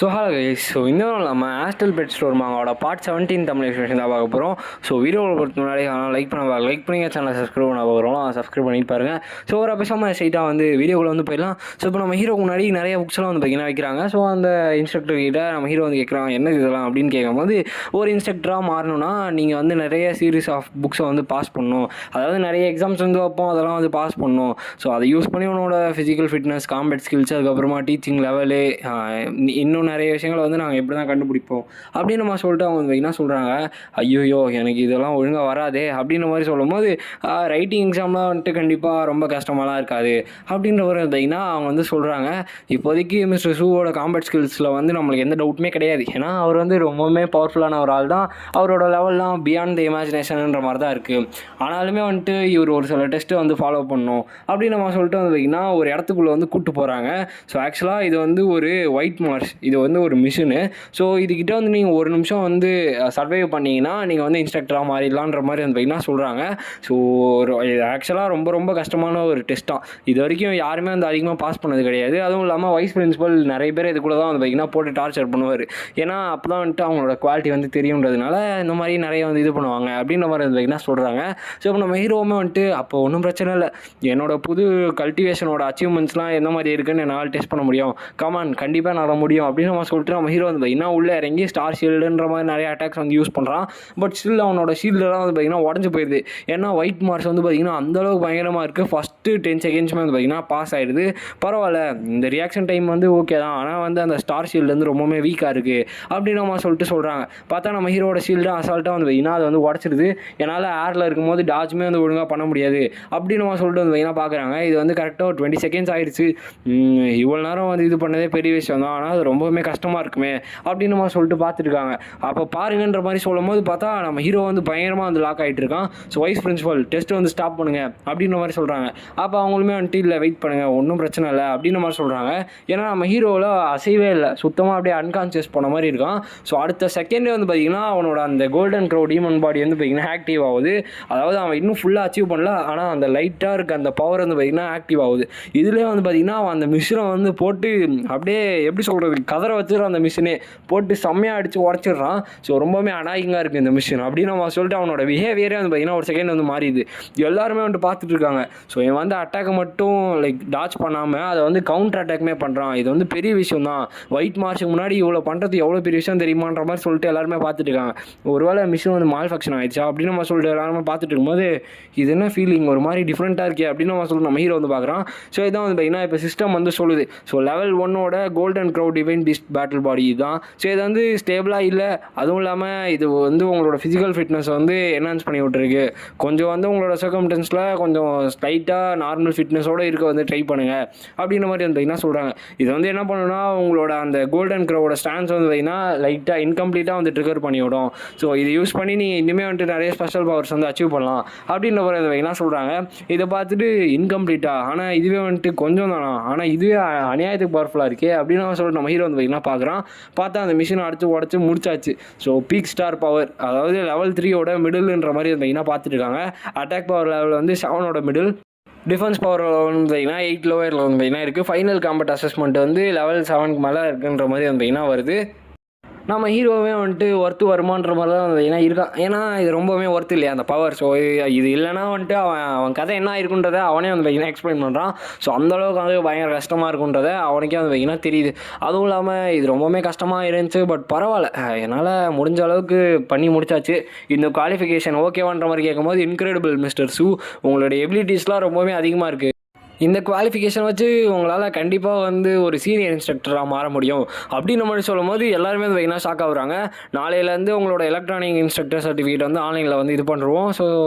Hello guys. இன்னும் நம்ம ஆஸ்டல் பெட் ஸ்டோர் மாங்கோட பார்ட் 17 தமிழ் எக்ஸ்பிரஷன் தான் பார்க்க போகிறோம். வீடியோவில் பொறுத்த முன்னாடி லைக் பண்ணி சேனலை சப்ஸ்கிரைப் பண்ண போகிறோம். சப்ஸ்கிரைப் பண்ணிட்டு பாருங்கள். ஒரு பேசாமல் ஸ்ட்ரைட்டாக வீடியோக்குள்ள போயிடலாம். இப்போ நம்ம ஹீரோக்கு முன்னாடி நிறைய புக்ஸ்லாம் பார்த்தீங்கன்னா வைக்கிறாங்க. அந்த இன்ஸ்ட்ரக்டர் கிட்ட நம்ம ஹீரோ கேட்குறாங்க, என்ன இதெல்லாம் அப்படின்னு கேட்கும்போது, ஒரு இன்ஸ்ட்ரக்டராக மாறணும்னா நீங்கள் நிறைய சீரீஸ் ஆஃப் புக்ஸை பாஸ் பண்ணணும். அதாவது நிறைய எக்ஸாம்ஸ் வைப்போம், அதெல்லாம் பாஸ் பண்ணணும். அதை யூஸ் பண்ணி உன்னோட ஃபிசிக்கல் ஃபிட்னஸ், காம்பேட் ஸ்கில்ஸ், அதுக்கப்புறமா டீச்சிங் லெவலு, இன்னும் நிறைய விஷயங்களை நாங்கள் எப்படி தான் கண்டுபிடிப்போம் அப்படின்னு நம்ம சொல்லிட்டு அவங்க என்ன சொல்கிறாங்க, ஐயோ எனக்கு இதெல்லாம் ஒழுங்காக வராதே அப்படின்ற மாதிரி சொல்லும் போது, ரைட்டிங் எக்ஸாம்லாம் கண்டிப்பாக ரொம்ப கஷ்டமாலாம் இருக்காது அப்படின்ற ஒரு பார்த்தீங்கன்னா அவங்க சொல்கிறாங்க. இப்போதைக்கு மிஸ்டர் சூவோட காம்பேட் ஸ்கில்ஸில் நம்மளுக்கு எந்த டவுட்டுமே கிடையாது. ஏன்னா அவர் ரொம்பவுமே பவர்ஃபுல்லான ஒரு ஆள் தான். அவரோட லெவல்லாம் பியாண்ட் த இமேஜினேஷன்ன்ற மாதிரி தான் இருக்குது. ஆனாலுமே இவர் ஒரு சில டெஸ்ட்டு ஃபாலோ பண்ணணும் அப்படின்னு நம்ம சொல்லிட்டு பார்த்தீங்கன்னா ஒரு இடத்துக்குள்ளே கூப்பிட்டு போகிறாங்க. ஆக்சுவலாக இது ஒரு ஒயிட் மார்ஸ், இது ஒரு மிஷினு. இதுக்கிட்ட நீங்கள் ஒரு நிமிஷம் சர்வைவ் பண்ணிங்கன்னா நீங்கள் இன்ஸ்ட்ரக்டராக மாறிடலான்ற மாதிரி பார்த்தீங்கன்னா சொல்கிறாங்க. இது ஆக்சுவலாக ரொம்ப ரொம்ப கஷ்டமான ஒரு டெஸ்ட் தான். இது வரைக்கும் யாருமே அதிகமாக பாஸ் பண்ணது கிடையாது. அதுவும் இல்லாமல் வைஸ் பிரின்சிபல் நிறைய பேர் இதுக்குள்ளே தான் பார்த்தீங்கன்னா போட்டு டார்ச்சர் பண்ணுவார். ஏன்னா அப்போ தான் அவங்களோட குவாலிட்டி தெரியுன்றதுனால இந்த மாதிரி நிறைய இது பண்ணுவாங்க அப்படின்ற மாதிரி பார்த்தீங்கன்னா சொல்கிறாங்க. இப்போ நம்ம ஹீரோவுமே அப்போ ஒன்றும் பிரச்சனை இல்லை, என்னோட புது கல்டிவேஷனோட அச்சீவ்மெண்ட்ஸ்லாம் எந்த மாதிரி இருக்குன்னு என்னால் டெஸ்ட் பண்ண முடியும், கமான் கண்டிப்பாக நான் முடியும் அப்படின்னு நம்ம சொல்லிட்டு நம்ம ஹீரோ பார்த்தீங்கன்னா உள்ளே இறங்கி ஸ்டார் ஷீல்டுன்ற மாதிரி நிறைய அட்டாக்ஸ் யூஸ் பண்ணுறான். பட் ஸ்டில் அவனோட ஷீல்டெலாம் பார்த்தீங்கன்னா உடஞ்சி போயிடுது. ஏன்னா ஒயிட் மார்ஸ் பார்த்தீங்கன்னா அந்தளவுக்கு பயங்கரமாக இருக்குது. ஃபஸ்ட்டு 10 செகண்ட்ஸ்மே பார்த்தீங்கன்னா பாஸ் ஆகிடுது. பரவாயில்ல, இந்த ரியாக்ஷன் டைம் ஓகே தான், ஆனால் அந்த ஸ்டார் ஷீல்டு ரொம்பவே வீக்காக இருக்குது அப்படின்னு நம்ம சொல்லிட்டு சொல்கிறாங்க. பார்த்தா நம்ம ஹீரோட ஷீல்டு அசால்ட்டாக பார்த்தீங்கன்னா அது உடச்சிடுது. என்னால் ஏரில் இருக்கும்போது டாஜ்மே ஒழுங்காக பண்ண முடியாது அப்படின்னு நம்ம சொல்லிட்டு பார்த்தீங்கன்னா பார்க்குறாங்க. இது கரெக்டாக ஒரு 20 செகண்ட்ஸ் ஆகிடுச்சு. இவ்வளோ நேரம் இது பண்ணதே பெரிய விஷயம் தான், ஆனால் அது ரொம்பவுமே கஷ்டமாக இருக்குமே அப்படின்னு நம்ம சொல்லிட்டு பார்த்துருக்காங்க. அப்போ பாருங்கன்ற மாதிரி சொல்லும் போது பார்த்தா நம்ம ஹீரோ பயங்கரமாக லாக் ஆகிட்டு இருக்கான். வைஸ் பிரின்சிபல் டெஸ்ட் ஸ்டாப் பண்ணுங்க அப்படின்ற மாதிரி சொல்கிறாங்க. அப்போ அவங்களுமே இல்லை வெயிட் பண்ணுங்கள், ஒன்றும் பிரச்சனை இல்லை அப்படின்ற மாதிரி சொல்கிறாங்க. ஏன்னா நம்ம ஹீரோவில் அசைவே இல்லை, சுத்தமாக அப்படியே அன்கான்சியஸ் போன மாதிரி இருக்கான். அடுத்த செகண்டே பார்த்தீங்கன்னா அவனோட அந்த கோல்டன் க்ரோ டீமன் பாடி பார்த்தீங்கன்னா ஆக்டிவ் ஆகுது. அதாவது அவன் இன்னும் ஃபுல்லாக அச்சீவ் பண்ணல, ஆனால் அந்த லைட்டாக இருக்க அந்த பவர் பார்த்தீங்கன்னா ஆக்டிவ் ஆகுது. இதுலேயே பார்த்தீங்கன்னா அவன் அந்த மிஷினை போட்டு அப்படியே எப்படி சொல்கிறது, கதரை வச்சுருவான். அந்த மிஷினே போட்டு செம்மையாக அடித்து உடச்சிடுறான். ரொம்பவுமே அனாயிங்காக இருக்குது இந்த மிஷின் அப்படின்னு நம்ம சொல்லிட்டு அவனோட பிஹேவியரே பார்த்தீங்கன்னா ஒரு செகண்ட் மாறிடுது. எல்லாருமே பார்த்துட்டு இருக்காங்க. இவன் அட்டாக்கை மட்டும் டாச் பண்ணாமல் அதை கவுண்டர் அட்டாக்குமே பண்ணுறான். இது பெரிய விஷயம் தான். ஒயிட் மார்ஸுக்கு முன்னாடி இவ்வளோ பண்ணுறது எவ்வளோ பெரிய விஷயம் தெரியுமான்ற மாதிரி சொல்லிட்டு எல்லாருமே பார்த்துட்டு இருக்காங்க. ஒருவேளை மிஷின் மால் ஃபங்க்ஷன் ஆகிடுச்சா அப்படின்னு நம்ம சொல்லிட்டு எல்லாருமே பார்த்துட்டு இருக்கும்போது, இது என்ன ஃபீலிங் ஒரு மாதிரி டிஃப்ரெண்ட்டாக இருக்கே அப்படின்னு நம்ம சொல்லிட்டு நம்ம ஹீரோ பார்க்குறான். இதான் பார்த்தீங்கன்னா இப்போ சிஸ்டம் சொல்லுது. லெவல் 1ஓட golden crow divine beast battle body இதுதான். இது ஸ்டேபிளாக இல்லை. அதுவும் இல்லாமல் இது உங்களோட ஃபிசிக்கல் ஃபிட்னஸ் என்ஹான்ஸ் பண்ணி விட்டுருக்கு. கொஞ்சம் உங்களோட சர்க்கம்டன்ஸில் கொஞ்சம் ஸ்லைட்டாக நார்மல் ஃபிட்னஸோடு இருக்க ட்ரை பண்ணுங்கள் அப்படின்ற மாதிரி பார்த்தீங்கன்னா சொல்கிறாங்க. இது என்ன பண்ணணும்னா உங்களோட அந்த கோல்டன் க்ரௌவோட ஸ்டான்ஸ் பார்த்தீங்கன்னா லைட்டாக இன்கம்ப்ளீட்டாக ட்ரிகர் பண்ணிவிடும். இது யூஸ் பண்ணி நீங்கள் இனிமேல் நிறைய ஸ்பெஷல் பவர்ஸ் அச்சீவ் பண்ணலாம் அப்படின்ற மாதிரி பார்த்தீங்கன்னா சொல்கிறாங்க. இதை பார்த்துட்டு இன்கம்ப்ளீட்டாக, ஆனால் இதுவே கொஞ்சம் தானா, ஆனால் இதுவே அநியாயத்துக்கு பவர்ஃபுல்லாக இருக்கே அப்படின்னு சொல்லிட்டு நம்ம ஹீரோ பார்த்தீங்கன்னா பார்க்குறான். பார்த்தா அந்த மிஷினை உடச்சி முடிச்சாச்சு. பீக் ஸ்டார் பவர், அதாவது லெவல் 3ஓட மிடில்ன்ற மாதிரி பார்த்தீங்கன்னா பார்த்துட்டு இருக்காங்க. அட்டாக் பவர் லெவல் 7ஓட மிடில், டிஃபென்ஸ் பவர் பார்த்தீங்கன்னா 8 லோயர் பார்த்தீங்கன்னா இருக்குது. ஃபைனல் காம்பேட் அசஸ்மெண்ட் லெவல் 7க்கு மேலே இருக்குன்ற மாதிரி பார்த்தீங்கன்னா வருது. நம்ம ஹீரோவே ஒர்த்து வருமான்ற மாதிரி தான் ஏன்னா இருக்கான். ஏன்னா இது ரொம்பவே ஒர்த்து இல்லையா அந்த பவர். இது இல்லைனா அவன் கதை என்ன இருக்குன்றதை அவனே எக்ஸ்பிளைன் பண்ணுறான். அந்தளவுக்கு பயங்கர கஷ்டமாக இருக்குன்றதை அவனுக்கே தெரியுது. அதுவும் இல்லாமல் இது ரொம்பவே கஷ்டமாக இருந்துச்சு. பட் பரவாயில்ல, என்னால் முடிஞ்ச அளவுக்கு பண்ணி முடிச்சாச்சு. இந்த குவாலிஃபிகேஷன் ஓகேவான்ற மாதிரி கேட்கும்போது, இன்க்ரெடிபிள் மிஸ்டர் சூ, உங்களோட எபிலிட்டிஸ்லாம் ரொம்பவே அதிகமாக இருக்குது. இந்த குவாலிஃபிகேஷன் வச்சு உங்களால் கண்டிப்பாக ஒரு சீனியர் இன்ஸ்ட்ரக்டராக மாற முடியும் அப்படின்னு மாதிரி சொல்லும் போது எல்லாருமே பார்த்தீங்கன்னா ஷாக் ஆகுறாங்க. நாளையிலேருந்து உங்களோட எலக்ட்ரானிக் இன்ஸ்ட்ரக்டர் சர்டிஃபிகேட் ஆன்லைனில் இது பண்ணுறோம்.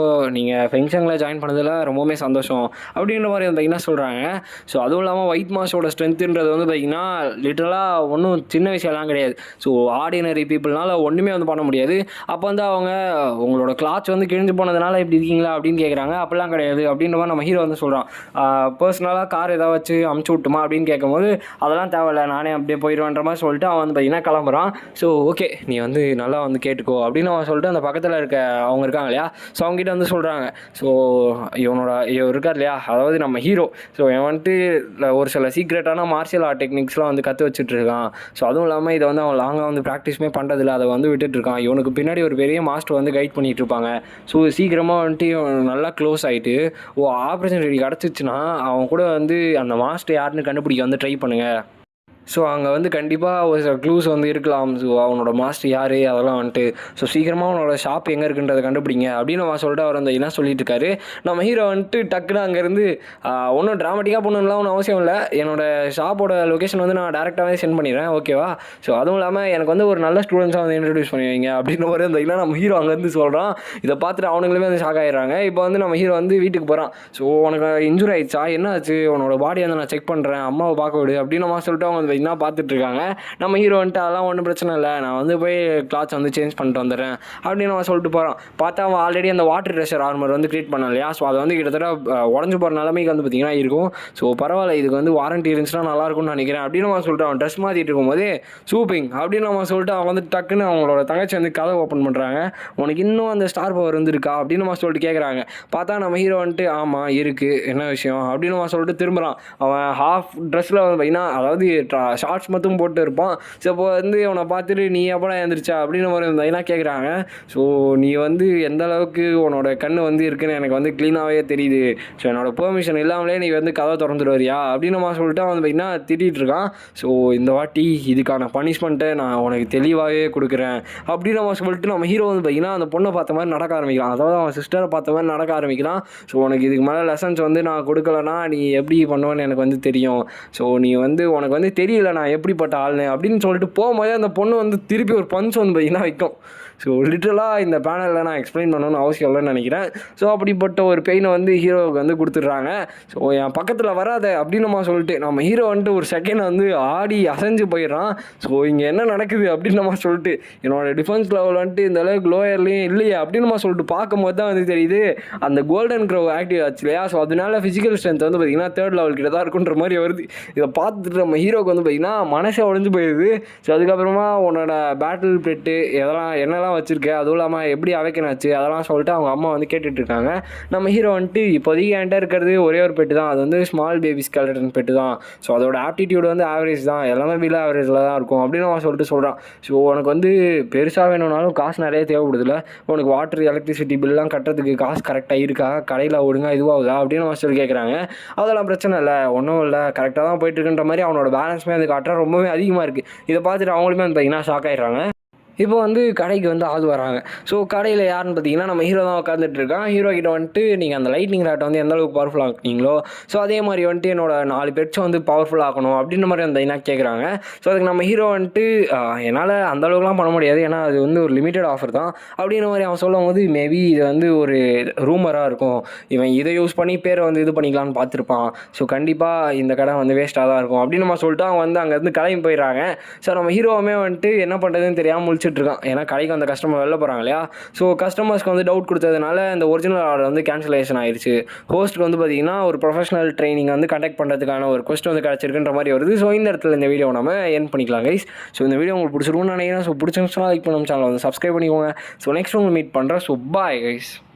நீங்கள் ஃபங்க்ஷனில் ஜாயின் பண்ணதில் ரொம்பவுமே சந்தோஷம் அப்படின்ற மாதிரி பார்த்தீங்கன்னா சொல்கிறாங்க. அதுவும் இல்லாமல் ஒயிட் மாஸோட ஸ்ட்ரென்த்துன்றது பார்த்தீங்கன்னா லிட்டரலாக ஒன்றும் சின்ன விஷயம்லாம் கிடையாது. ஆர்டினரி பீப்புள்னால ஒன்றுமே பண்ண முடியாது. அப்போ அவங்க உங்களோட கிளாத்ஸ் கிழிஞ்சு போனதுனால இப்படி இருக்கீங்களா அப்படின்னு கேட்குறாங்க. அப்படிலாம் கிடையாது அப்படின்ற மாதிரி நம்ம ஹீரோ சொல்கிறான். பர்சனலாக கார் ஏதாவது வச்சு அமுச்சு விட்டுமா அப்படின்னு கேட்கும்போது அதெல்லாம் தேவையில்ல, நானே அப்படியே போயிடுவேன்ற மாதிரி சொல்லிட்டு அவன் வந்து பார்த்தீங்கன்னா கிளம்புறான். ஸோ ஓகே நீ வந்து நல்லா வந்து கேட்டுக்கோ அப்படின்னு அவன் சொல்லிட்டு அந்த பக்கத்தில் இருக்க அவங்க இருக்காங்க இல்லையா, ஸோ அவங்ககிட்ட வந்து சொல்கிறாங்க. ஸோ இவன் இருக்கார் இல்லையா, அதாவது நம்ம ஹீரோ, ஸோ இவன் வந்துட்டு ஒரு சில சீக்ரெட்டான மார்ஷியல் ஆர்ட் டெக்னிக்ஸ்லாம் வந்து கற்று வச்சுட்ருக்கான். ஸோ அதுவும் இல்லாமல் இதை வந்து அவன் லாங்காக வந்து ப்ராக்டிஸுமே பண்ணுறதில்ல, அதை வந்து விட்டுட்டுருக்கான். இவனுக்கு பின்னாடி ஒரு பெரிய மாஸ்டர் வந்து கைட் பண்ணிகிட்டு இருப்பாங்க. ஸோ சீக்கிரமாக வந்துட்டு இவன் நல்லா க்ளோஸ் ஆகிட்டு ஆப்பர்ச்சுனிட்டி கிடச்சிச்சுன்னா அவன் கூட வந்து அந்த மாஸ்டர் யாருன்னு கண்டுபிடிக்க வந்து ட்ரை பண்ணுங்கள். ஸோ அங்கே வந்து கண்டிப்பாக ஒரு சில க்ளூஸ் வந்து இருக்கலாம். ஸோ அவனோட மாஸ்டர் யார் அதெல்லாம் வந்துட்டு ஸோ சீக்கிரமாக அவனோட ஷாப் எங்கே இருக்குன்றதை கண்டுபிடிங்க அப்படின்னு அவன் சொல்லிட்டு அவர் அந்த என்ன சொல்லிட்டு இருக்காரு. நம்ம ஹீரோ வந்துட்டு டக்குன்னு அங்கேருந்து ஒன்றும் ட்ராமட்டிக்காக பண்ணணும்லாம் ஒன்றும் அவசியம் இல்லை, என்னோடய ஷாப்போட லொக்கேஷன் வந்து நான் டேரெக்டாகவே சென்ட் பண்ணிடுறேன் ஓகேவா. ஸோ அதுவும் இல்லாமல் எனக்கு வந்து ஒரு நல்ல ஸ்டூடெண்ட்ஸாக வந்து இன்ட்ரடியூஸ் பண்ணுவீங்க அப்படின்னு ஒரு அந்த இல்லை நம்ம ஹீரோ அங்கேருந்து சொல்கிறான். இதை பார்த்துட்டு அவனுங்களுமே வந்து ஷாக் ஆகிடுறாங்க. இப்போ வந்து நம்ம ஹீரோ வந்து வீட்டுக்கு போகிறான். ஸோ உனக்கு இன்ஜுரி ஆயிடுச்சா, என்ன ஆச்சு, உன்னோட பாடியை வந்து நான் செக் பண்ணுறேன், அம்மாவை பார்க்க விடு அப்படின்னு நம்ம சொல்லிட்டு அவங்க என்ன பார்த்துட்ருக்காங்க. நம்ம ஹீரோ வந்துட்டு அதெல்லாம் ஒன்றும் பிரச்சனை இல்லை, நான் வந்து போய் கிளாத்ஸ் வந்து சேஞ்ச் பண்ணிட்டு வந்துடுறேன் அப்படின்னு அவன் சொல்லிட்டு போகிறான். பார்த்தா அவன் ஆல்ரெடி அந்த வாட்டர் ப்ரெஷர் ஆர்மர் வந்து க்ரியேட் பண்ணான் இல்லையா, ஸோ அதை வந்து கிட்டத்தட்ட உடஞ்சி போகிற நிலைமைக்கு வந்து பார்த்திங்கன்னா இருக்கும். ஸோ பரவாயில்ல, இதுக்கு வந்து வாரண்ட்டி இருந்துச்சுன்னா நல்லாயிருக்கும்னு நினைக்கிறேன் அப்படின்னு அவன் சொல்லிட்டு அவன் ட்ரெஸ் மாற்றிட்டு இருக்கும்போது சூப்பிங் அப்படின்னு அவன் சொல்லிட்டு அவன் வந்து டக்குன்னு அவங்களோட தங்கச்சி வந்து கதை ஓப்பன் பண்ணுறாங்க. உனக்கு இன்னும் அந்த ஸ்டார் பவர் வந்துருக்கா அப்படின்னு அவன் சொல்லிட்டு கேட்குறாங்க. பார்த்தா நம்ம ஹீரோ வந்துட்டு ஆமாம் இருக்குது, என்ன விஷயம் அப்படின்னு அவன் சொல்லிட்டு திரும்புகிறான். அவன் ஹாஃப் ட்ரெஸ்ஸில் வந்து பார்த்திங்கன்னா அதாவது ஷார்ட்ஸ் மட்டும் போட்டு இருப்பான். ஸோ இப்போ வந்து அவனை பார்த்துட்டு நீ எப்படா எழுந்திரிச்சா அப்படின்னு ஒரு என்ன கேட்குறாங்க. ஸோ நீ வந்து எந்த அளவுக்கு உன்னோட கண் வந்து இருக்குன்னு எனக்கு வந்து க்ளீனாகவே தெரியுது. ஸோ என்னோட பெர்மிஷன் இல்லாமலே நீ வந்து கதை திறந்துட்டு வரியா அப்படின்னு நம்ம சொல்லிட்டு அவன் பார்த்திங்கன்னா திட்டிகிட்டு இருக்கான். ஸோ இந்த வாட்டி இதுக்கான பனிஷ்மெண்ட்டை நான் உனக்கு தெளிவாகவே கொடுக்குறேன் அப்படின்னு நம்ம சொல்லிட்டு நம்ம ஹீரோ வந்து பார்த்திங்கன்னா அந்த பொண்ணை பார்த்த மாதிரி நடக்க ஆரம்பிக்கலாம். அதாவது அவன் சிஸ்டரை பார்த்த மாதிரி நடக்க ஆரம்பிக்கலாம். ஸோ உனக்கு இதுக்கு மேலே லெசன்ஸ் வந்து நான் கொடுக்கலன்னா நீ எப்படி பண்ணுவேன்னு எனக்கு வந்து தெரியும். ஸோ நீ வந்து உனக்கு வந்து தெரியல நான் எப்படிப்பட்ட ஆள்னு அப்படின்னு சொல்லிட்டு போகும்போதே அந்த பொண்ணு வந்து திருப்பி ஒரு பஞ்ச் வந்து பார்த்திங்கன்னா வைக்கும். ஸோ லிட்டரலாக இந்த பேனலில் நான் எக்ஸ்பிளைன் பண்ணணும்னு அவசியம் இல்லைன்னு நினைக்கிறேன். ஸோ அப்படிப்பட்ட ஒரு பெயினை வந்து ஹீரோவுக்கு வந்து கொடுத்துட்றாங்க. ஸோ என் பக்கத்தில் வராத அப்படின்னு நம்ம சொல்லிட்டு நம்ம ஹீரோ வந்துட்டு ஒரு செகண்ட் வந்து ஆடி அசைஞ்சு போயிடுறான். ஸோ இங்கே என்ன நடக்குது அப்படின்னு நம்ம சொல்லிட்டு என்னோடய டிஃபென்ஸ் லெவல் வந்துட்டு இந்த அளவுக்கு லோயர்லேயும் இல்லையே அப்படின்னு நம்ம சொல்லிட்டு பார்க்கும்போது தான் வந்து தெரியுது அந்த கோல்டன் க்ரோ ஆக்டிவ் ஆச்சு இல்லையா. ஸோ அதனால ஃபிசிக்கல் ஸ்ட்ரென்த் வந்து பார்த்திங்கன்னா 3rd லெவல் கிட்ட தான் இருக்குன்ற மாதிரி வருது. இதை பார்த்துட்டு நம்ம ஹீரோவுக்கு வந்து பார்த்திங்கன்னா மனசே உடஞ்சு போயிடுது. ஸோ அதுக்கப்புறமா உன்னோட பேட்டில் பெட்டு எதெல்லாம் என்னெல்லாம் வச்சுருக்கேன், அதுவும் இல்லாமல் எப்படி அவைக்கன் ஆச்சு அதெல்லாம் சொல்லிட்டு அவங்க அம்மா வந்து கேட்டுட்ருக்காங்க. நம்ம ஹீரோ வந்துட்டு இப்போதைக்கு என்கிட்ட இருக்கிறது ஒரே ஒரு பெட்டு தான், அது வந்து ஸ்மால் பேபி ஸ்கெலட்டன் பெட்டு தான். ஸோ அதோட ஆப்டிடியூட் வந்து ஆவரேஜ் தான், எல்லாமே பிலோ ஆவரேஜில் தான் இருக்கும் அப்படின்னு அவன் சொல்லிட்டு சொல்கிறான். ஸோ உனக்கு வந்து பெருசாக வேணும்னாலும் காசு நிறைய தேவைப்படுதில்ல, உனக்கு வாட்டர் எலக்ட்ரிசிட்டி பில்லாம் கட்டுறதுக்கு காசு கரெக்டாக இருக்கா, கடையில் ஒழுங்கா இதுவாகுதா அப்படின்னு அவன் சொல்லி கேட்குறாங்க. அதெல்லாம் பிரச்சனை இல்லை, ஒன்றும் இல்லை, கரெக்டாக தான் போயிட்டுருக்குன்ற மாதிரி அவனோட பேலன்ஸுமே அது காட்டுறா ரொம்பவே அதிகமாக இருக்குது. இதை பார்த்துட்டு அவங்களுமே வந்து பார்த்திங்கன்னா ஷாக் ஆகிடுறாங்க. இப்போ வந்து கடைக்கு வந்து ஆள் வராங்க. ஸோ கடையில் யாருன்னு பார்த்தீங்கன்னா நம்ம ஹீரோ தான் உட்காந்துட்டு இருக்கான். ஹீரோ கிட்ட வந்துட்டு நீங்கள் அந்த லைட்னிங் ராட்டை வந்து எந்த அளவுக்கு பவர்ஃபுல் ஆக்குனீங்களோ ஸோ அதே மாதிரி வந்துட்டு என்னோட 4 பெட்ஸை வந்து பவர்ஃபுல் ஆக்கணும் அப்படின்ற மாதிரி அந்த என்ன கேட்குறாங்க. ஸோ அதுக்கு நம்ம ஹீரோ வந்துட்டு என்னால் அந்த அளவுக்குலாம் பண்ண முடியாது, ஏன்னா அது வந்து ஒரு லிமிட்டட் ஆஃபர் தான் அப்படின்ற மாதிரி அவன் சொல்லும் போது மேபி இது வந்து ஒரு ரூமராக இருக்கும், இவன் இதை யூஸ் பண்ணி பேரை வந்து இது பண்ணிக்கலான்னு பார்த்துருப்பான். ஸோ கண்டிப்பாக இந்த கடை வந்து வேஸ்ட்டாக தான் இருக்கும் அப்படின்னு நம்ம சொல்லிட்டு அவன் வந்து அங்கேருந்து கிளம்பி போயிடுறாங்க. ஸோ நம்ம ஹீரோவுமே வந்துட்டு என்ன பண்ணுறதுன்னு தெரியாமல் இருக்கான். ஏன்னா கடைக்கு அந்த கஸ்டமர் வெளில போகிறாங்க இல்லையா. ஸோ கஸ்டமர்ஸ்க்கு வந்து டவுட் கொடுத்ததுனால இந்த ஒரிஜினல் ஆர்டர் வந்து கேன்சலேஷன் ஆயிடுச்சு. ஹோஸ்ட்டுக்கு வந்து பார்த்திங்கன்னா ஒரு ப்ரொஃபஷனல் ட்ரைனிங் வந்து கண்டக்ட் பண்ணுறதுக்கான ஒரு கொஸ்டின் வந்து கிடச்சிருக்குன்ற மாதிரி வருது. ஸோ இந்த இடத்துல இந்த வீடியோ நம்ம என் பண்ணிக்கலாம் கைஸ். ஸோ இந்த வீடியோ உங்களுக்கு பிடிச்சிருக்குன்னு நினைக்கிறேன். ஸோ பிடிச்சிருந்துச்சுன்னா லைக் பண்ணணும், சேனல் வந்து சப்ஸ்கிரைப் பண்ணிக்கோங்க. ஸோ நெக்ஸ்ட் உங்களுக்கு மீட் பண்ணுறேன். So bye guys.